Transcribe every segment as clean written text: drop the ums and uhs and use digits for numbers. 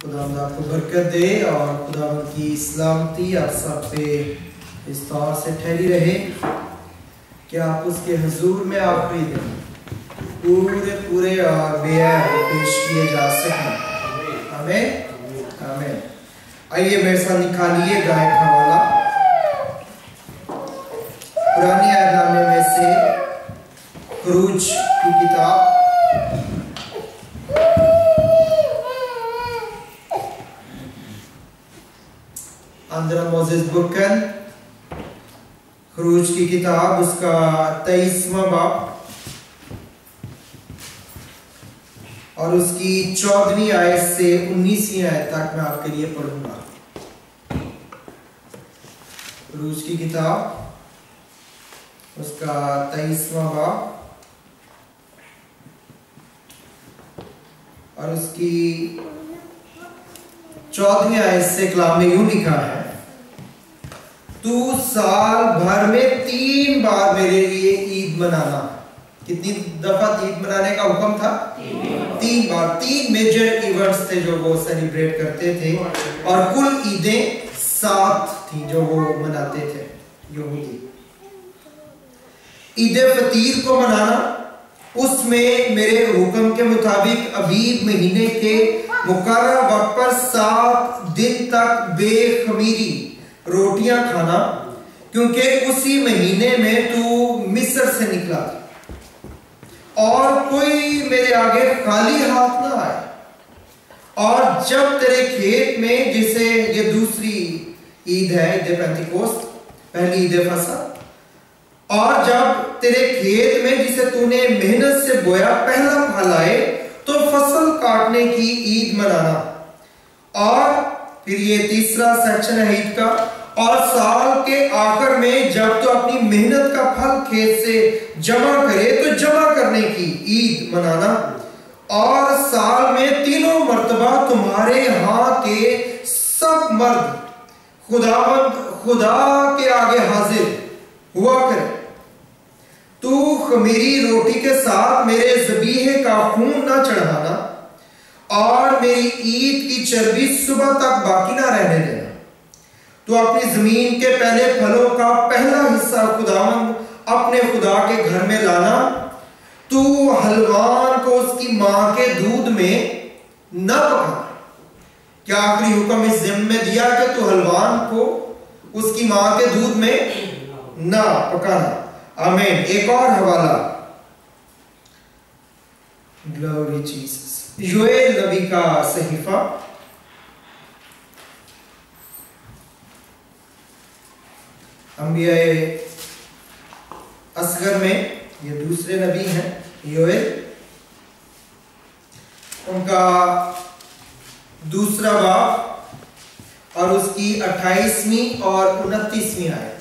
खुदावंद आपको बरकत दे और खुदावंद की सलामती आप सब पे इस तौर से ठहरी रहे कि आप उसके हुजूर में आखिरी दिन पूरे पूरे और बेअब पेश किए जा सकें। आमीन आमीन। आइए मेरे साथ निकालिए गायक हवाला पुराने अहदनामे में से खुरूज की किताब अंदर मोसेस बुकन खुरूज की किताब उसका 23वां बाब और उसकी 14वीं आयत से 19वीं आयत तक मैं आपके लिए पढ़ूंगा। खुरूज की किताब उसका 23वां बाब और उसकी 14वीं आयत से कलाम में यूं लिखा है, तू साल भर में 3 बार मेरे लिए ईद मनाना। कितनी दफा ईद मनाने का हुक्म था? 3 बार। 3 मेजर इवेंट्स थे जो वो सेलिब्रेट करते थे और कुल ईदें 7 थी जो वो मनाते थे यहूदी। ईद फतीर को मनाना, उसमें मेरे हुक्म के मुताबिक अबीब महीने के मुकर्रर वक्त पर 7 दिन तक बेखमीरी रोटियां खाना, क्योंकि उसी महीने में तू मिस्र से निकला था और कोई मेरे आगे खाली हाथ ना आए। और जब तेरे खेत में, जिसे ये दूसरी ईद है, ईद पेंतिकोस्त, पहली ईद फसह, और जब तेरे खेत में जिसे तूने मेहनत से बोया पहला फल आए तो फसल काटने की ईद मनाना। और फिर ये तीसरा सेक्शन है ईद का, और साल के आखिर में जब तो अपनी मेहनत का फल खेत से जमा करे तो जमा करने की ईद मनाना। और साल में 3 मर्तबा तुम्हारे यहाँ के सब मर्द खुदा के आगे हाजिर हुआ करे। तू खमीरी रोटी के साथ मेरे ज़बीहे का खून ना चढ़ाना और मेरी ईद की चर्बी सुबह तक बाकी ना रहने देना। तो अपनी जमीन के पहले फलों का पहला हिस्सा खुदावंद अपने खुदा के घर में लाना। तू हलवान को उसकी मां के दूध में न पकाना। क्या आखिरी हुक्म इस ज़िम्मे में दिया कि तू हलवान को उसकी मां के दूध में न पकाना। आमीन। एक और हवाला, ग्लोरी जीसस, योएल नबी का सहीफा अंबियाए असगर में, ये दूसरे नबी हैं योएल, उनका 2 बाब और उसकी 28वीं और 29वीं आयत।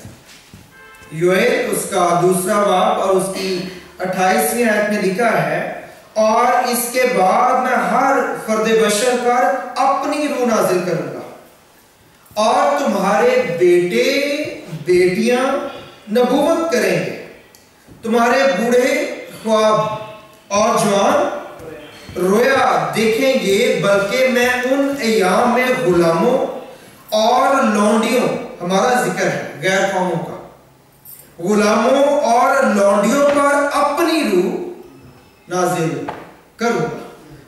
योएल उसका 2 बाब और उसकी 28वीं आयत में लिखा है, और इसके बाद मैं हर फर्द बशर पर अपनी रूह नाजिल करूंगा और तुम्हारे बेटे बेटियां नबूवत करेंगे। तुम्हारे बूढ़े ख्वाब और जवान रोया देखेंगे, बल्कि मैं उन अय्याम में गुलामों और लौंडियों, हमारा जिक्र है गैर कौमों का, गुलामों और लौंडियों पर अपनी रूह नाजिल करूंगा।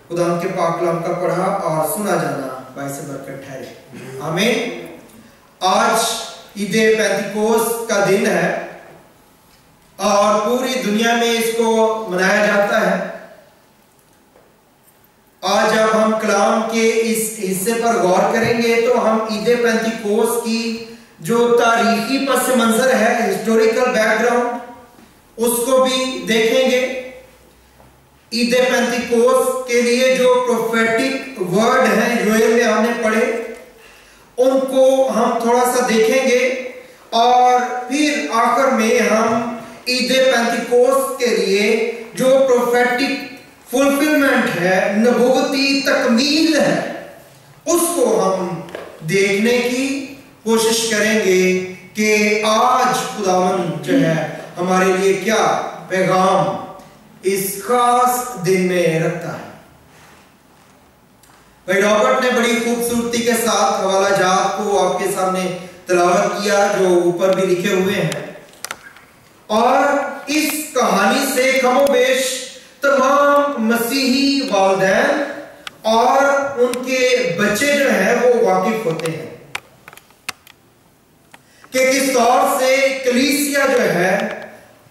खुदा के पाक कलाम का पढ़ा और सुना जाना बाइस बरकत ठहरे। आमीन। आज ईद पेंतिकोस्त का दिन है और पूरी दुनिया में इसको मनाया जाता है। आज जब हम कलाम के इस हिस्से पर गौर करेंगे तो हम ईद पेंतिकोस्त की जो तारीखी पस मंजर है, हिस्टोरिकल बैकग्राउंड, उसको भी देखेंगे। ईद पेंतिकोस्त के लिए जो प्रोफेटिक वर्ड हैं योएल में हमने पढ़े, उनको हम थोड़ा सा देखेंगे और फिर आखिर में हम ईद पेंतिकोस्त के लिए जो प्रोफेटिक फुलफिलमेंट है, नबूवती तकमील है, उसको हम देखने की कोशिश करेंगे कि आज खुदावंद जो है हमारे लिए क्या पैगाम इस खास दिन में रखता है। भाई रॉबर्ट ने बड़ी खूबसूरती के साथ हवाला जात को आपके सामने तिलावत किया जो ऊपर भी लिखे हुए हैं, और इस कहानी से कमोबेश तमाम मसीही वालिदैन और उनके बच्चे जो हैं वो वाकिफ होते हैं कि किस तौर से कलीसिया जो है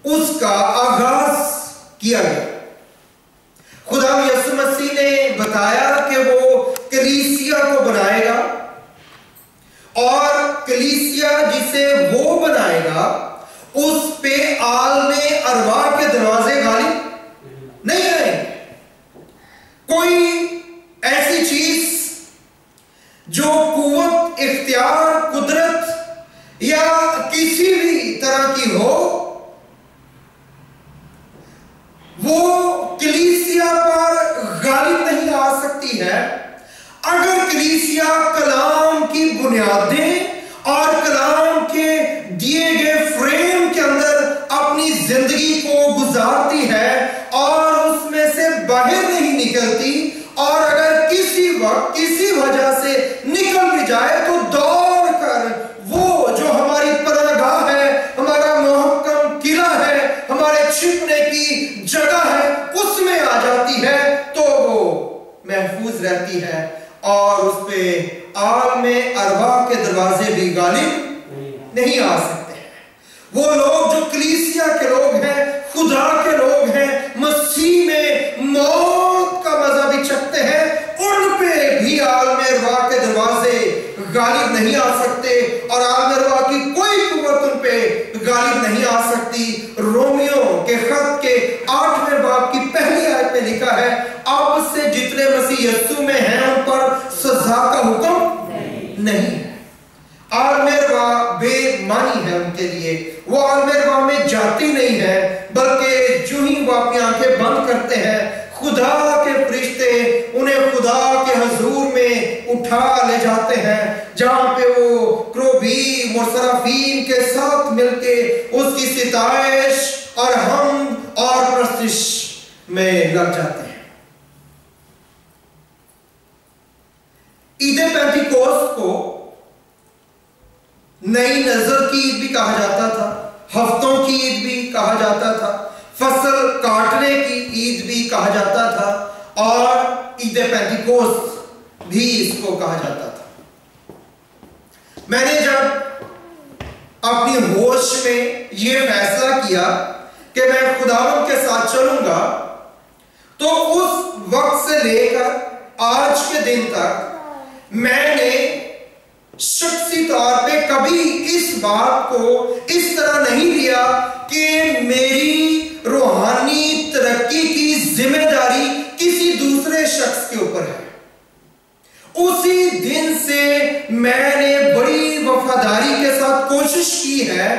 उसका आगाज किया गया। खुदा यीशु मसीह ने बताया कि वो कलीसिया को बनाएगा, और कलीसिया जिसे वो बनाएगा उस पे आलमे अरवा के दरवाजे गालिब नहीं आएंगे। कोई ऐसी चीज जो कुव्वत, इख्तियार, कुदरत या किसी भी तरह की हो, वो कलीसिया पर गालिब नहीं आ सकती है अगर कलीसिया कलाम की बुनियादें और कलाम के दिए गए फ्रेम के अंदर अपनी जिंदगी को गुजारती है और उसमें से बाहर नहीं निकलती, और अगर किसी वक्त किसी वजह से निकल भी जाए तो दौड़ कर वो जो हमारी पनाहगाह है, हमारा मुहक्कम किला है, हमारे छिपने की जगह है, उसमें आ जाती है, तो वो महफूज रहती है और उस पे आलमे अरवा के दरवाजे भी गालिब नहीं आ सकते हैं। वो लोग जो कलीसिया के लोग हैं, खुदा के लोग हैं, मसीह में मौत का मजा भी चखते हैं, उन पे भी आलमे अरवा के दरवाजे गालिब नहीं आ सकते, और आलमे अरवा की कोई कुव्वत उन पे गालिब नहीं आ सकती। रोमियो के खत के 8वें बाब की पहली आयत में लिखा है, अब से जितने मसीह यीशु में हैं उन पर सजा का हुक्म नहीं है। आलमे अरवा बेमानी है उनके लिए, वो आलमे अरवा में जाती नहीं है, बल्कि जो ही वो अपनी आंखें बंद करते हैं खुदा के फरिश्ते उन्हें खुदा के हुजूर में उठा ले जाते हैं, जहां पे वो क्रोबीम और सराफीम के साथ मिलके उसकी सिताइश और हमद और प्रस्तिश में लग जाते हैं। ईद पेंटिकोस्त को नई नजर की ईद भी कहा जाता था, हफ्तों की ईद भी कहा जाता था, फसल काटने की ईद भी कहा जाता था, और ईद पेंटिकोस्त भी इसको कहा जाता था। मैंने जब अपनी होश में यह फैसला किया कि मैं खुदावंद के साथ चलूंगा, तो उस वक्त से लेकर आज के दिन तक मैंने शख्सी तौर पे कभी इस बात को इस तरह नहीं लिया कि मेरी रूहानी तरक्की की जिम्मेदारी किसी दूसरे शख्स के ऊपर है। उसी दिन से मैंने बड़ी वफादारी के साथ कोशिश की है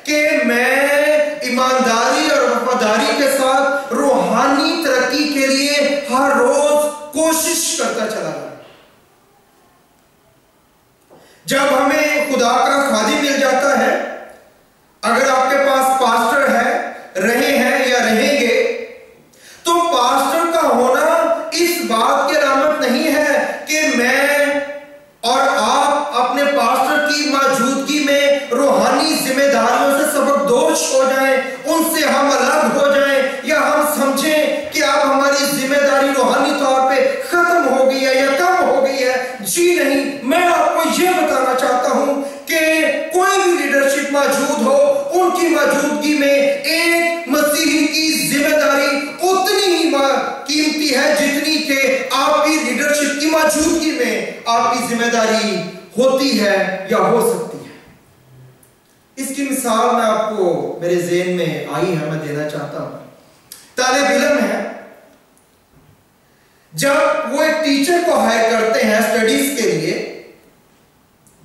कि मैं ईमानदारी और वफादारी के साथ रूहानी तरक्की के लिए हर रोज कोशिश करता चला गया। जब हमें खुदा का खादिम मिल जाता है, अगर आपके पास पास्टर है, रहे हैं या रहेंगे, तो पास्टर का होना इस बात की अलामत नहीं है कि मैं और आप अपने पास्टर की मौजूदगी में रूहानी जिम्मेदारियों से सबकदोश हो जाएं, उनसे हम अलग हो जाएं, या हम समझें कि अब हमारी जिम्मेदारी रूहानी तौर पे खत्म हो गई है या कम हो गई है। जी नहीं, मैं आपको यह बताना चाहता हूं कि कोई भी लीडरशिप मौजूद हो, उनकी मौजूदगी में एक मसीही की जिम्मेदारी उतनी ही कीमती है जितनी कि आपकी लीडरशिप की मौजूदगी में आपकी जिम्मेदारी होती है या हो सकती है। इसकी मिसाल मैं आपको मेरे ज़हन में आई है, मैं देना चाहता हूं। तालिब इल्म है, जब वो एक टीचर को हायर करते हैं स्टडीज के लिए,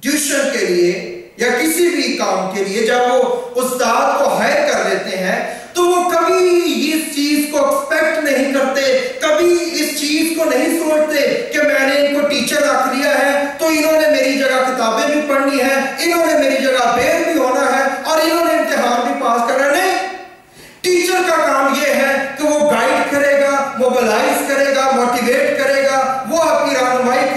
ट्यूशन के लिए या किसी भी काम के लिए, जब वो उस्ताद को हायर कर लेते हैं, तो वो कभी इस चीज को एक्सपेक्ट नहीं करते, कभी इस चीज को नहीं सोचते कि मैंने इनको टीचर रख लिया है तो इन्होंने मेरी जगह किताबें भी पढ़नी है, इन्होंने मेरी जगह फेल भी होना है और इन्होंने इम्तिहान भी पास करना। नहीं, टीचर का काम यह है कि वो गाइड करेगा, मोबिलाइज करेगा, मोटिवेट करेगा, वो आपकी रहनुमाई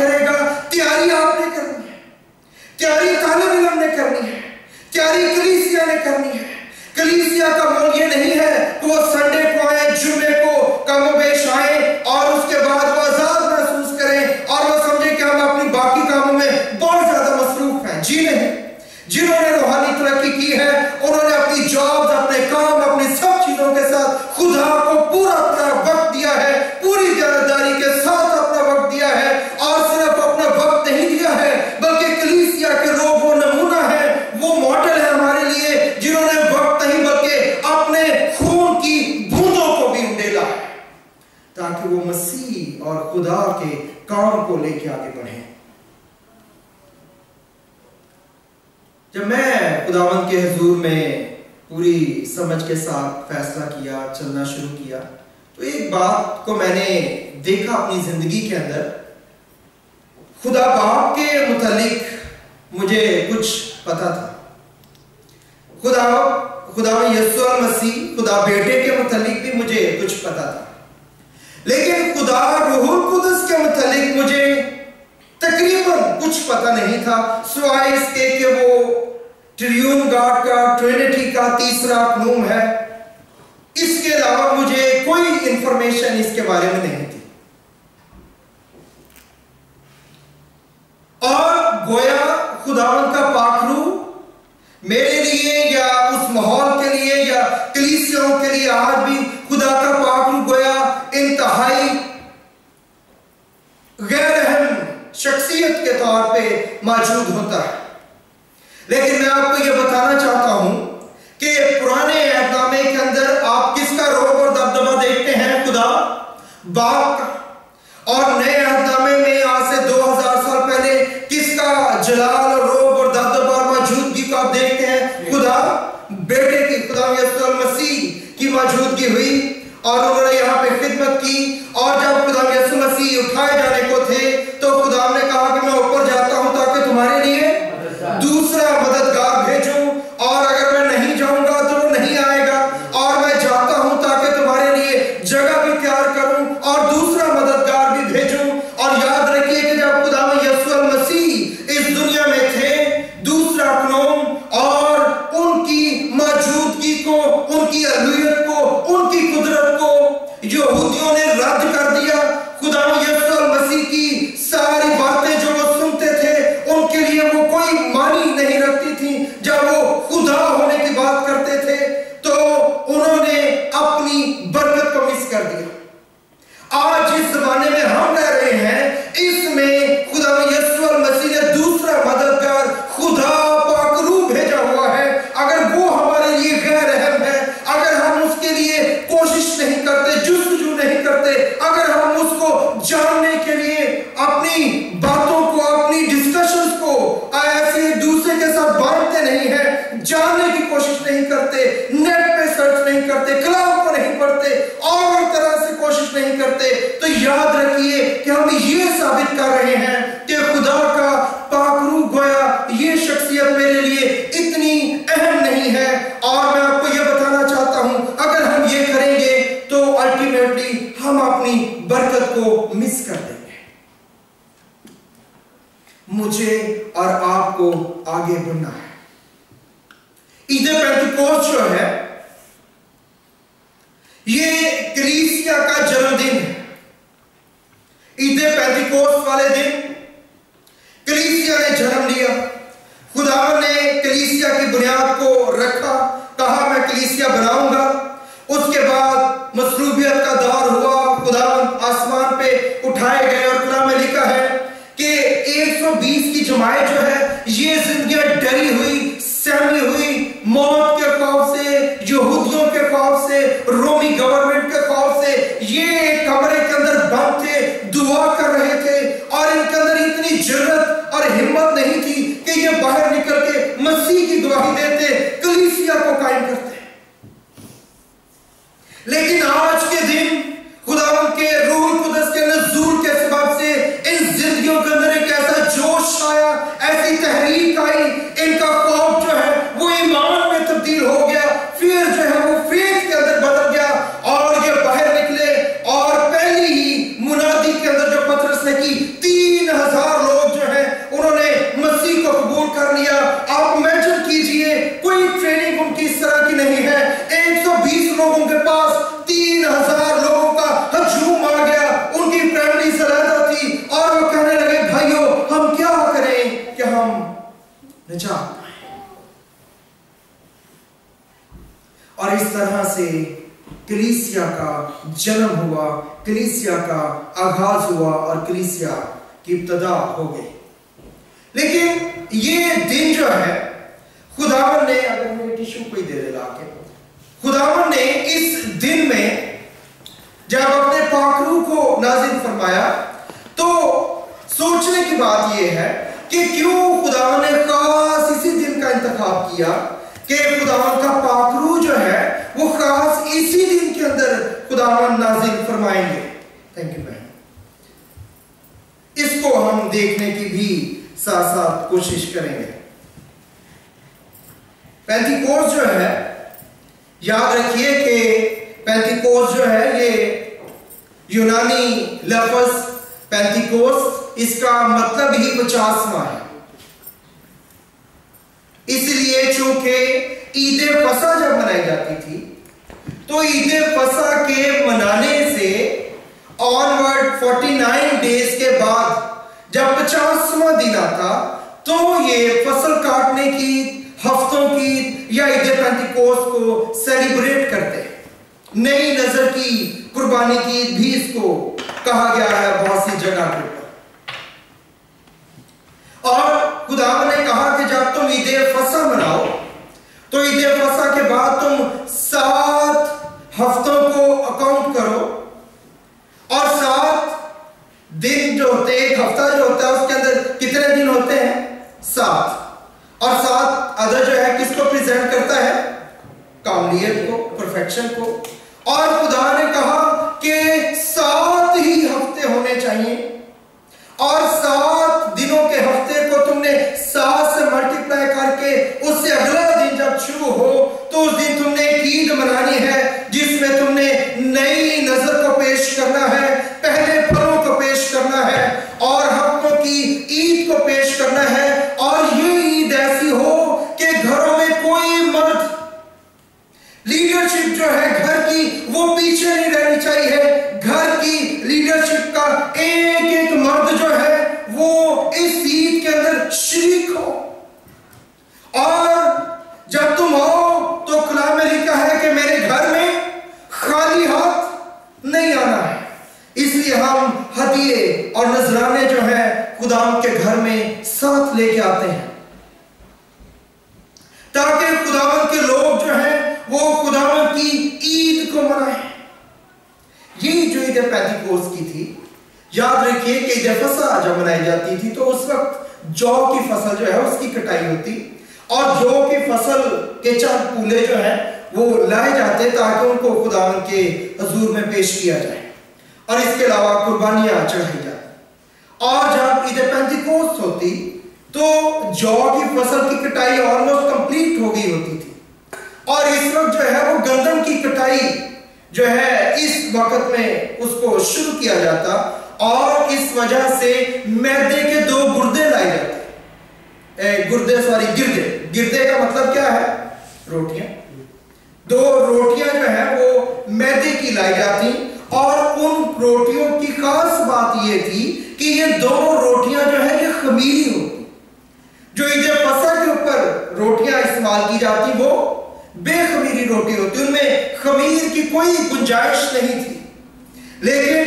हैं। जब मैं खुदावंद के हुजूर में पूरी समझ के साथ फैसला किया, चलना शुरू किया, तो एक बात को मैंने देखा अपनी जिंदगी के अंदर। खुदा बाप के मुतालिक मुझे कुछ पता था, खुदा यीशु मसीह खुदा बेटे के मुतालिक भी मुझे कुछ पता था, लेकिन खुदा रूहुल कुदस के मुतालिक मुझे तकरीबन कुछ पता नहीं था, सिवाय इसके कि वो ट्रियून गॉड का, ट्रिनिटी का तीसरा कानून है। इसके अलावा मुझे कोई इंफॉर्मेशन इसके बारे में नहीं थी। और गोया खुदावंद का पाखरू मेरे लिए या उस माहौल के लिए या कलीसियाओं के लिए आज भी खुदा का पाखरू गोया इंतहाई गैर अहम शख्सियत के तौर पे मौजूद होता है। लेकिन मैं आपको यह बताना चाहता हूं कि पुराने अहदनामे के अंदर आप किसका रोब और दबदबा देखते हैं? खुदा बाप का। और नए अहदनामे में आज से 2000 साल पहले किसका जलाल और रोब और दबदबा और मौजूदगी को आप देखते हैं? खुदा बेटे की, खुदा यीशु मसीह की मौजूदगी हुई और उन्होंने यहाँ पे खिदमत की। और जब खुदा यीशु मसीह उठाए जाने को थे तो खुदा ने कहा कि मैं ऊपर जाता हूं ताकि तुम्हारे लिए दूसरा मददगार भेजूं, और अगर मैं नहीं जाऊंगा तो वो नहीं आएगा, और मैं जाता हूं ताकि तुम्हारे लिए जगह भी तैयार करूं और दूसरा मददगार भी भेजूं। और याद रखिए कि जब खुदा यीशु मसीह इस दुनिया में थे, दूसरा कानून और उनकी मौजूदगी को, उनकी अलूहियत को, उनकी कुदरत को यहूदियों ने रद्द कर दिया। खुदा यीशु मसीह की सारी बातें जो वो सुनते थे उनके लिए वो कोई मानी नहीं रखती थी। जब वो खुदा होने की बात करते थे तो उन्होंने अपनी बरकत को मिस कर दिया। आज जिस जमाने में हम रह रहे हैं, इसमें खुदा यीशु मसीह ने दूसरा मददगार खुदा पाकरू भेजा हुआ है। अगर वो हमारे लिए गैर अहम है, अगर हम उसके लिए कोशिश नहीं करते, जुस्तजू नहीं करते, अगर हम उसको जानने के लिए अपनी बातों को, अपनी डिस्कशंस को ऐसे एक दूसरे के साथ बांटते नहीं है, जानने की कोशिश नहीं करते, नेट पे सर्च नहीं करते, कलाम को नहीं पढ़ते और तरह से कोशिश नहीं करते, तो याद रखिए कि हम ये साबित कर रहे हैं कि खुदा का पाकरू गोया ये शख्सियत मेरे लिए इतनी अहम नहीं है। और मैं आपको ये बताना चाहता हूं, अगर हम ये करेंगे तो अल्टीमेटली हम अपनी बरकत को मिस कर देंगे। मुझे और आपको आगे बढ़ना है। ईद पेंतिकोस्त जो है ये कलीसिया का जन्मदिन है। ईद पेंतिकोस्त वाले दिन कलीसिया ने जन्म लिया। खुदावन ने कलीसिया की बुनियाद को रखा, कहा मैं कलीसिया बनाऊंगा। उसके बाद मसरूबियत का दौर हुआ, खुदावन आसमान पे उठाए गए और कलाम में लिखा है कि 120 की जमात जो है ये जिंदगियां डरी हुई, सहमी हुई, मौत के खौफ से, यहूदियों के खौफ से, रोमी गवर्नमेंट के खौफ से ये एक कमरे के अंदर बंद थे, दुआ कर रहे थे और इनके अंदर इतनी जुर्रत और हिम्मत नहीं थी कि ये बाहर निकल के मसीह की गवाही देते, कलीसिया को कायम करते। लेकिन आज के दिन खुदावंद के रूहुल कुदस के नज़ूल के सबब से इन जिंदगियों के अंदर एक ऐसा जोश आया, ऐसी तहरीक आई, इनका खौफ जो है वो ईमान में तब्दील हो गया, फिर जो है वो फेथ के अंदर बदल गया और ये बाहर निकले। और पहली ही मुनादी के अंदर जो पतरस ने की, 3000 लोग जो है उन्होंने मसीह को कबूल कर लिया। आप इमेजिन कीजिए, कोई ट्रेनिंग उनकी इस तरह की नहीं है। 120 लोगों के पास 3000 लोगों का हजूम आ गया। उनकी फैमिली सलादा थी और वो कहने लगे भाइयों हम क्या करें कि हम निजात पाएं। और इस तरह से कलीसिया का जन्म हुआ, कलीसिया का आगाज हुआ और कलीसिया की इब्तिदा हो गई। लेकिन ये दिन जो है खुदावन ने, अगर मेरे टिश्यू कोई दे दे लाके, खुदावन ने इस दिन में जब अपने पाकरू को नाजिल फरमाया तो सोचने की बात यह है कि क्यों खुदा ने खास इसी दिन का इंतखाब किया कि खुदावन का पाकरू जो है वो खास इसी दिन के अंदर खुदावन नाजिल फरमाएंगे। थैंक यू बहन। इसको हम देखने की भी साथ साथ कोशिश करेंगे। पेंटिकोस्ट जो है, याद रखिए कि पेंटिकोस्ट जो है ये यूनानी लफ्ज पेंटिकोस्ट, इसका मतलब ही 50वां है। इसलिए चूंकि ईद फसा जब मनाई जाती थी तो ईद फसा के मनाने से ऑनवर्ड 49 डेज के बाद जब 50वां दिन आता तो ये फसल काटने की, हफ्तों की या ईद पेंटिकोस्ट को सेलिब्रेट करते हैं। नई नजर की कुर्बानी की भी इसको कहा गया है बहुत सी जगह पर। और खुदा ने कहा कि जब तुम ईद फसा मनाओ तो ईद फसा के बाद तुम 7 हफ्तों को अकाउंट करो और 7 दिन जो होते हैं, एक हफ्ता जो होता है उसके अंदर कितने दिन होते हैं? 7। और 7 अदर जो है किसको प्रेजेंट करता है? कामलियत को, परफेक्शन को। और खुदा ने कहा कि 7 ही हफ्ते होने चाहिए और 7 दिनों के हफ्ते को तुमने 7 से मल्टीप्लाई करके उससे अगला दिन जब शुरू हो तो उस दिन तुमने एक ईद मनानी है जिसमें तुमने नई नजर को पेश करना है, पहले फलों को पेश करना है और हफ्तों की ईद को पेश करना है। और ये ईद ऐसी हो कि घरों में कोई मर्द, लीडरशिप जो है घर की वो पीछे नहीं रहनी चाहिए। घर की लीडरशिप का एक एक मर्द जो है वो इस ईद के अंदर शरीक हो। और जब तुम आओ तो खुदा में लिखा है कि मेरे घर में खाली हाथ नहीं आना है। इसलिए हम हदिये और नजराने जो है खुदा के घर में साथ लेके आते हैं ताकि खुदावन के लोग जो हैं वो खुदावन की ईद को मनाएं। ये जो ईद पेंटिकोस्ट की थी, याद रखिए कि ईद फसह जब मनाई जाती थी तो उस वक्त जौ की फसल जो है उसकी कटाई होती और जौ की फसल के चंद पूले जो है वो लाए जाते ताकि उनको खुदावन के हुजूर में पेश किया जाए और इसके अलावा कुर्बानियां चढ़ाई जाए। और जब ईद पेंटिकोस्ट होती तो जौ की फसल की कटाई ऑलमोस्ट कंप्लीट हो गई होती थी और इस वक्त जो है वो गंदम की कटाई जो है इस वक्त में उसको शुरू किया जाता और इस वजह से मैदे के 2 गुर्दे लाए जाते। गिरदे का मतलब क्या है? रोटियां। 2 रोटियां जो है वो मैदे की लाई जाती और उन रोटियों की खास बात ये थी कि ये दोनों रोटियां जो है ये खमीरी होती। जो ईद फसह के ऊपर रोटियां इस्तेमाल की जाती वो बेखमीरी रोटी होती, उनमें खमीर की कोई गुंजाइश नहीं थी। लेकिन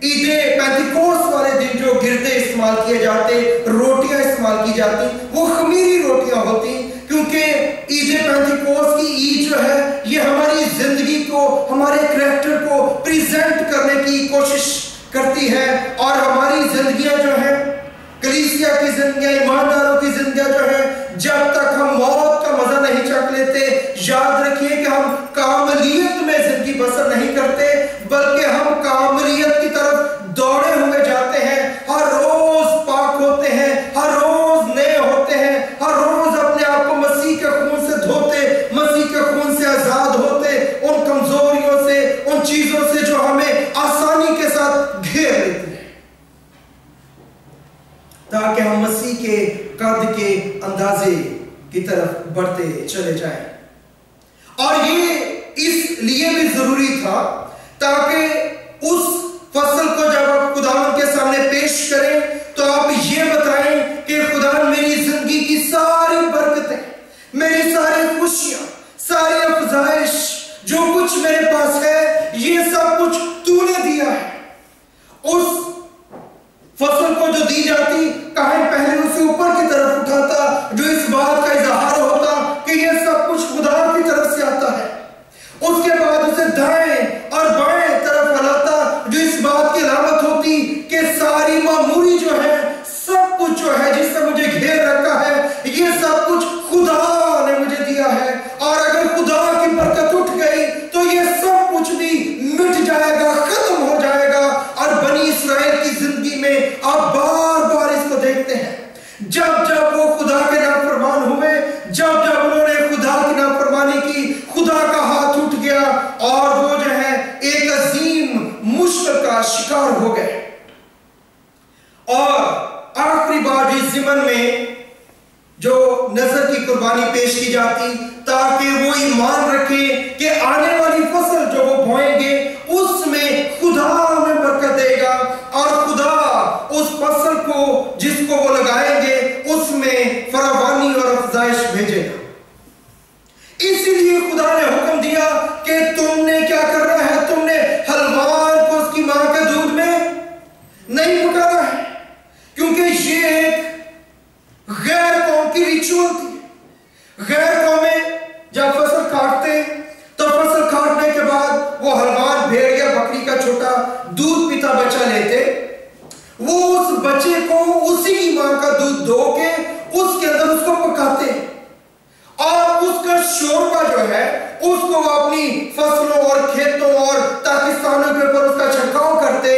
ईद पेंटिकोस्ट वाले दिन जो गिरदे इस्तेमाल किए जाते, रोटियां इस्तेमाल की जाती, वो खमीरी रोटियां होती क्योंकि ईद पेंटिकोस्ट की ईद जो है ये हमारी जिंदगी को, हमारे करैक्टर को प्रेजेंट करने की कोशिश करती है और हमारी जिंदगियां जो है, कलीसिया की जिंदगियां, ईमानदारों की जिंदगियां जो है, जब तक हम मौत का मजा नहीं चख लेते, याद रखिए कि हम कामलियत में जिंदगी बसर नहीं करते बल्कि हम कामलियत की तरफ दौड़े हुए जाते हैं। हर रोज पाक होते हैं, हर रोज नए होते हैं, हर रोज अपने आप को मसीह के खून से धोते, मसीह के खून से आजाद होते, उन कमजोरियों से, उन चीजों से जो हमें आसानी के साथ घेर लेती है ताकि हम मसीह के कद के अंदाजे की तरफ बढ़ते चले जाएं। और ये इसलिए भी जरूरी था ताकि उस फसल को जब आप खुदावन के सामने पेश करें तो आप ये बताएं कि खुदा मेरी जिंदगी की सारी बरकतें, मेरी सारी खुशियां, सारी अफजाइश, जो कुछ मेरे पास है ये सब कुछ तूने दिया है। उस फसल को जो दी जाती कहीं पहले उसे ऊपर की तरफ उठाता जो इस बात का इजहार होता कि ये सब कुछ खुदा की तरफ से आता है। उसके बाद उसे दाएं और बाएं तरफ फैलाता जो इस बात की अलामत जब जब वो खुदा के नाफरमान हुए, जब जब उन्होंने खुदा की नाफरमानी की, खुदा का हाथ उठ गया और वो जो है एक अजीम मुश्किल का शिकार हो गए। और आखिरी बार इस ज़िमन में जो नजर की कुर्बानी पेश की जाती, ताकि वो ईमान रखे कि आने वाली फसल जो वो बोएंगे उसमें खुदा हमें बरकत देगा, और खुदा उस फसल को जिसको वो लगाएंगे उसमें फरावानी और अफजाइश भेजेगा। इसीलिए खुदा ने हुक्म दिया कि तुमने क्या करना है, तुमने हलवान को उसकी मां के दूध में नहीं पकाना है, क्योंकि ये एक गैर कौम की रिचुअल थी। गैर कौमें जब फसल काटते तो फसल काटने के बाद वो हलवान भेड़ या बकरी का छोटा दूध पीता बच्चा लेते, वो उस बच्चे को उसी की मां का दूध दो के उसके अंदर उसको पकाते और उसका शोरबा जो है उसको अपनी फसलों और खेतों और ताकिस्तानों के ऊपर उसका छिड़काव करते,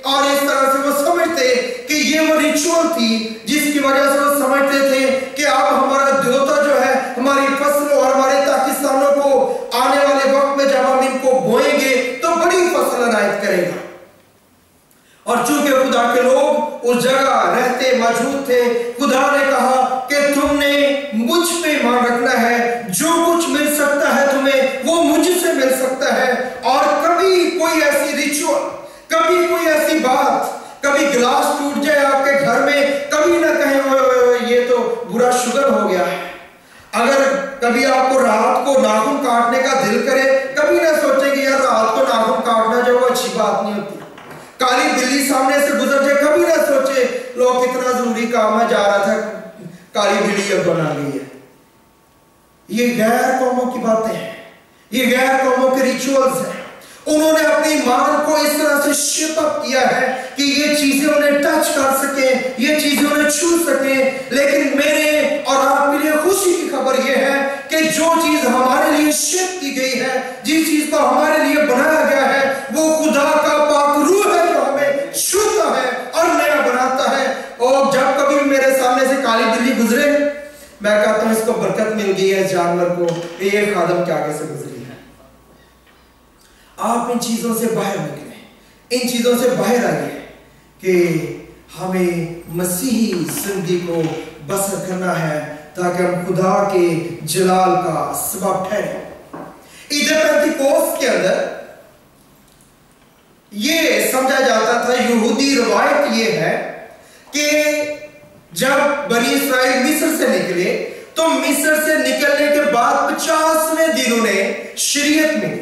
और इस तरह से वो समझते कि ये वो रिचुअल थी जिसकी वजह से वो समझते थे कि अब हमारा देवता जो है हमारी फसलों और हमारे ताकिस्तानों को आने वाले वक्त में जब हम इनको बोएंगे तो बड़ी फसल अनायत करेगा। और चूंकि खुदा के लोग उस जगह रहते मौजूद थे, खुदा ने कहा कि तुमने मुझ पे ईमान रखना है, जो कुछ मिल सकता है तुम्हें वो मुझसे मिल सकता है। और कभी कोई ऐसी रिचुअल, कभी कोई ऐसी बात, कभी गिलास टूट जाए आपके घर में, कभी ना कहें ओए ये तो बुरा शुगर हो गया है। अगर कभी आपको रात को नाखून काटने का दिल करे, कभी ना सोचे कि यार रात को नाखून काटना जो वो अच्छी बात नहीं होती। काली बिल्ली सामने से गुजर जाए, कभी ना सोचे लोग कितना जरूरी काम है, जा रहा था काली बिल्ली अब बना गई है। ये गैर कौमों की बातें हैं, ये गैर कौमों के रिचुअल्स हैं। उन्होंने अपनी ईमान को इस तरह से शेप अप किया है कि ये चीजें उन्हें टच कर सके, ये चीजें उन्हें छू सके। लेकिन मेरे और आपके लिए खुशी की खबर ये है कि जो चीज हमारे लिए शेप की गई है, जिस चीज को हमारे लिए बनाया गया है, वो खुदा का पाक रूह है जो हमें छूता है और नया बनाता है। और जब कभी मेरे सामने से काली बिल्ली गुजरे, मैं कहता हूं इसको बरकत मिल गई है जानवर को, ये खादम के आगे से गुजरी है। आप इन चीजों से बाहर निकलें, इन चीजों से बाहर आइए कि हमें मसीही जिंदगी को बसर करना है ताकि हम खुदा के जलाल का सबब ठहरे। ईद पेंतिकोस्त के अंदर ये समझा जाता था, यहूदी रवायत ये है कि जब बनी इस्राइल मिस्र से निकले तो मिस्र से निकलने के बाद 50वें दिन उन्हें शरीयत मिली।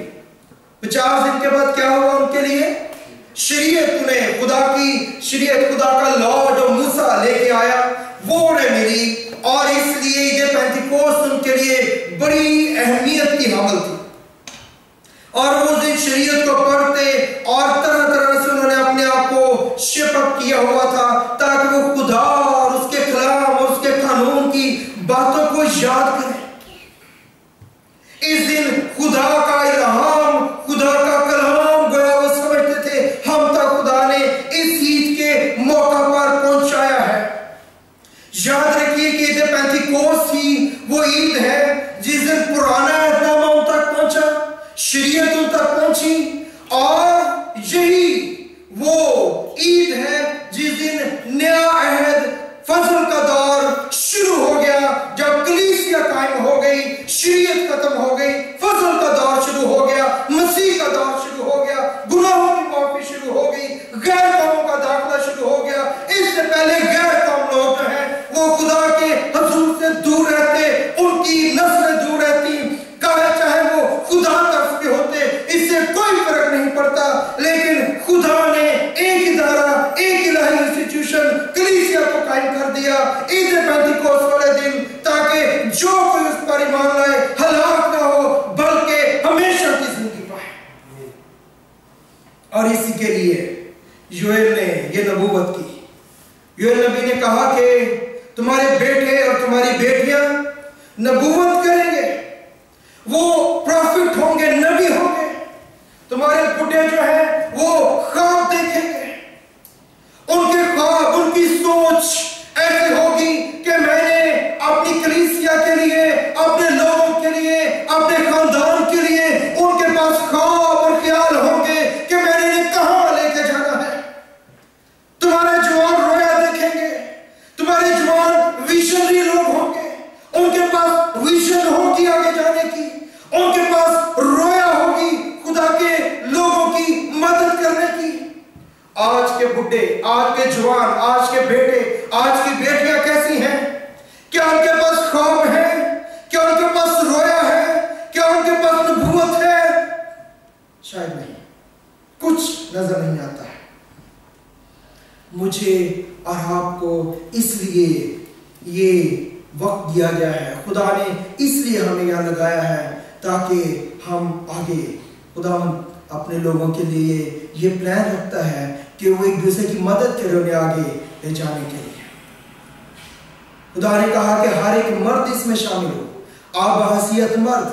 50 दिन के बाद क्या हुआ उनके लिए? शरीयत, उन्हें खुदा की शरीयत, खुदा का लॉ जो मूसा लेके आया वो उन्हें मिली। और इसलिए ईद पेंतिकोस्त उनके लिए बड़ी अहमियत की हामल थी। और वो दिन शरीयत को पढ़ते और तरह तरह से उन्होंने अपने आप को शेप अप किया हुआ था ताकि वो खुदा और उसके कलाम और उसके कानून की बातों को याद करें। इस दिन खुदा का इल्हाम, खुदा का कलाम गोया वो समझते थे हम तक खुदा ने इस ईद के मौका पर पहुंचाया है। याद रखिए कि ईद पेंतिकोस्त ही वो ईद है जिस दिन पुराना अहदनामा उन तक पहुंचा, शरीयत उन तक पहुंची, और यही वो ईद है जिस दिन नया अहद फजल का दौर शुरू हो गया। जब कलीसिया कायम हो गई, शरीयत खत्म हो गई, फजल का दौर शुरू हो गया, मसीह का दौर शुरू हो गया, गुनाहों की माफी शुरू हो गई, गैर कौमों का दाखिला शुरू हो गया। इससे पहले गैर कौम लोग जो हैं वो खुदा के हुजूर से दूर रहते, उनकी नस्लें दूर रहती, चाहे वो खुदा तरफ के होते, इससे कोई फर्क नहीं पड़ता। लेकिन खुदा ने एक इदारा, एक इलाही इंस्टीट्यूशन कलीसिया को कायम कर दिया ईद पेंतिकोस्त वाले दिन, ताकि जो कोई उस पर ईमान लाए हलाक ना हो बल्कि हमेशा की जिंदगी पाए। और इसी के लिए योएल ने ये नबूवत की। योएल नबी ने कहा कि तुम्हारे बेटे और तुम्हारी बेटियां नबूवत करेंगे, वो प्रॉफिट होंगे, नबी होंगे। तुम्हारे बुढ़े जो हैं वो ख्वाब देखेंगे, उनके ख्वाब, उनकी सोच ऐसी होगी बुढ़े, आज के जवान, आज के बेटे, आज की बेटियां कैसी हैं? क्या उनके पास ख्वाब है? क्या उनके पास रोया है? क्या उनके पास नबूवत है? शायद नहीं, कुछ नजर नहीं आता है। मुझे और आपको इसलिए ये वक्त दिया गया है, खुदा ने इसलिए हमें यहां लगाया है ताकि हम आगे, खुदा अपने लोगों के लिए ये प्लान रखता है कि वो एक दूसरे की मदद करें उन्हें आगे ले जाने के लिए। खुदा ने कहा कि हर एक मर्द इसमें शामिल हो। आप बहसीयत मर्द,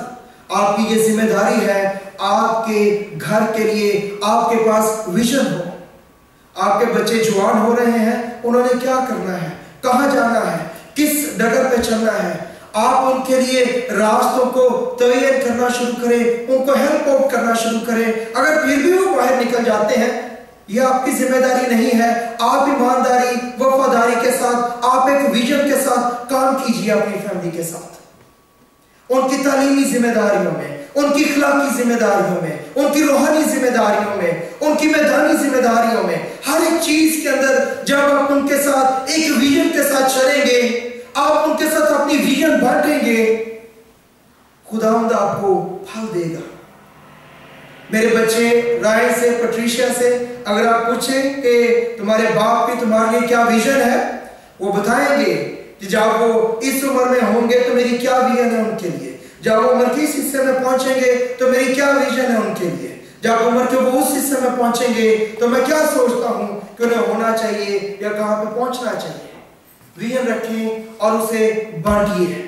आपकी ये जिम्मेदारी है, आपके घर के लिए आपके पास विजन हो। आपके बच्चे जवान हो रहे हैं, उन्होंने क्या करना है, कहां जाना है, किस डगर पे चलना है, आप उनके लिए रास्तों को तैयार करना शुरू करें, उनको हेल्प आउट करना शुरू करें। अगर फिर भी वो बाहर निकल जाते हैं, यह आपकी जिम्मेदारी नहीं है। आप ईमानदारी, वफादारी के साथ, आप एक विजन के साथ काम कीजिए अपनी फैमिली के साथ। उनकी तालीमी जिम्मेदारियों में, उनकी इखलाकी जिम्मेदारियों में, उनकी रूहानी जिम्मेदारियों में, उनकी मैदानी जिम्मेदारियों में, हर एक चीज के अंदर जब आप उनके साथ एक विजन के साथ चलेंगे, आप उनके साथ अपनी विजन बांटेंगे, खुदावंद आपको फल देगा। मेरे बच्चे राय से, पट्रीशिया से अगर आप पूछें कि तुम्हारे बाप की तुम्हारे लिए क्या विजन है, वो बताएंगे कि जब वो इस उम्र में होंगे तो मेरी क्या विजन है उनके लिए, जब वो उम्र के इस हिस्से में पहुंचेंगे तो मेरी क्या विजन है उनके लिए, जब उम्र के वो उस हिस्से में पहुंचेंगे तो मैं क्या सोचता हूं कि उन्हें होना चाहिए या कहां पे पहुंचना चाहिए। विजन रखें और उसे बांटिए।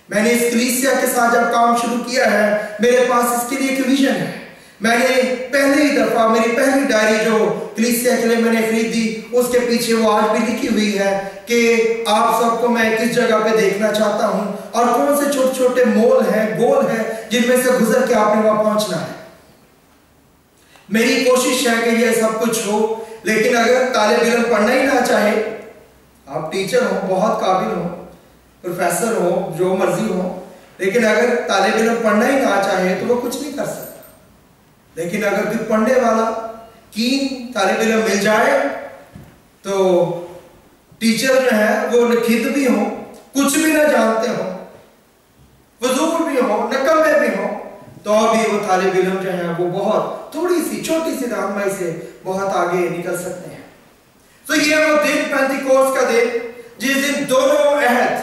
मैंने इस कलीसिया के साथ जब काम शुरू किया है, मेरे पास इसके लिए एक विजन है। मैंने पहली दफा मेरी पहली डायरी जो कलीसिया के लिए मैंने खरीदी, उसके पीछे वो आज भी लिखी हुई है कि आप सबको मैं किस जगह पे देखना चाहता हूं और कौन से छोटे छोटे मोल हैं, गोल हैं जिनमें से गुजर के आपने वहां पहुंचना है। मेरी कोशिश है कि यह सब कुछ हो, लेकिन अगर तालिब इल्म पढ़ना ही ना चाहे, आप टीचर हो, बहुत काबिल हो, प्रोफेसर हो, जो मर्जी हो, लेकिन अगर तालिब इल्म पढ़ना ही ना चाहे तो वो कुछ नहीं कर सकता। लेकिन अगर कोई पढ़ने वाला कीन तालिब इल्म मिल जाए तो टीचर जो है वो नखिद भी हो, कुछ भी ना जानते हो, फजूल भी हो, नकम्मे भी हो, तो भी वो तालिब इल्म जो है वो बहुत थोड़ी सी छोटी सी रहनुमाई से बहुत आगे निकल सकते हैं। तो ये वो दिन, पेंटिकोस्ट का दिन, जिस दिन दोनों अहद,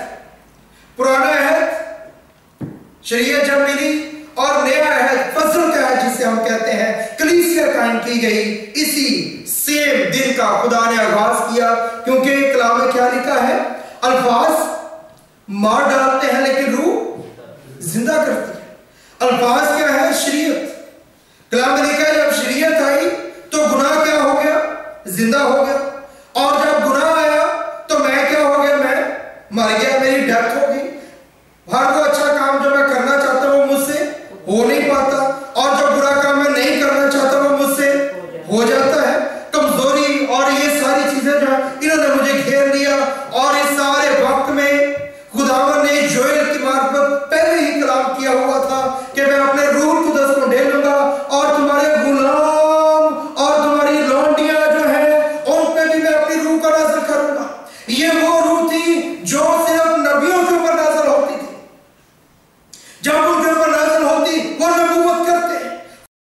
पुराना अहद शरीयत जब मिली और नया अहद, फजल का अहद जिसे हम कहते हैं, कलीसिया कायम की गई, इसी सेम दिन का खुदा ने आगाज किया। क्योंकि कलाम में क्या लिखा है, अल्फाज मार डालते हैं लेकिन रूह जिंदा करती है। अल्फाज क्या है, शरीयत। कलाम में लिखा है जब शरीयत आई तो गुनाह क्या हो गया, जिंदा हो गया, और जब गुनाह आया तो मैं क्या हो गया, मैं मर गया, मेरी डेथ हो गई। हर